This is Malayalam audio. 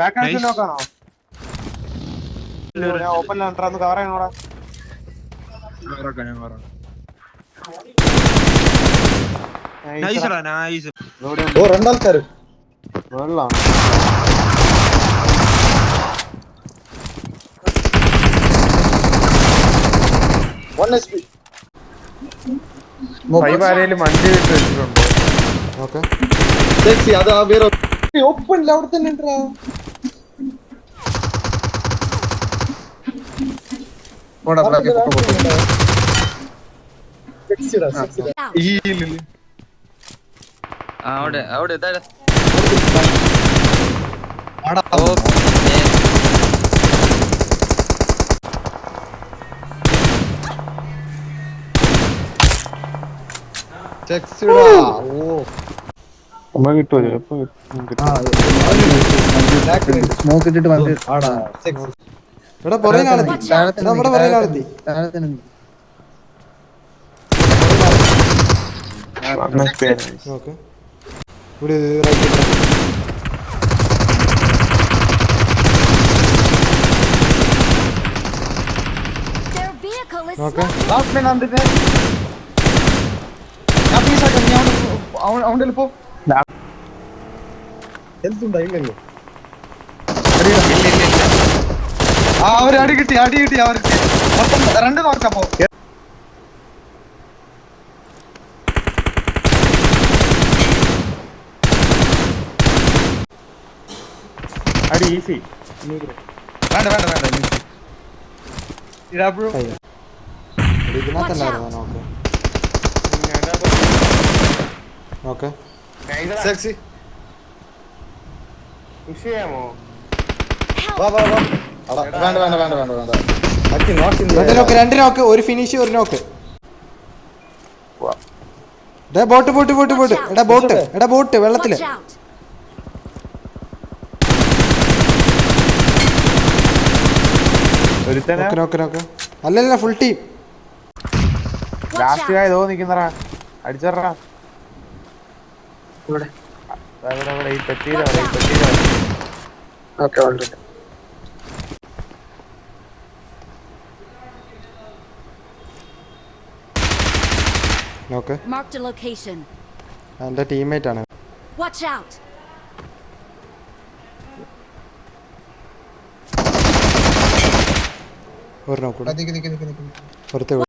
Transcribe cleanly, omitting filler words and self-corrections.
Back hand നോക്കാണോ? ഞാൻ ഓപ്പണിൽ ഒന്ന് കവർ ചെയ്യണോടാ. രണ്ടാൾക്കാര് വെള്ളാണ്. ആരേലും വണ്ടി വിട്ട് വെച്ചിട്ടുണ്ടോ? ഓക്കെ അത് വേറെ ഓപ്പണില്ല, അവിടെ തന്നെ ഉണ്ടാ. അവര് അടി കിട്ടി അവർക്ക് മൊത്തം 2 നോക്കപ്പോ. അടി ഈസി. വേണ്ട വിഷയമോ? രണ്ട് നോക്ക്, ഒരു ഫിനിഷ്, ഒരു നോക്ക്. ബോട്ട് വെള്ളത്തില്. അല്ലല്ല, ഫുൾ ടീം. ലാസ്റ്റ് ഏതോ നിക്കുന്നറാ, അടിച്ചറാ. ഇവിടെ ഈ പെട്ടിയില. എന്റെ ടീംമേറ്റ് ആണ്. ഒരു നോക്കൂടെ.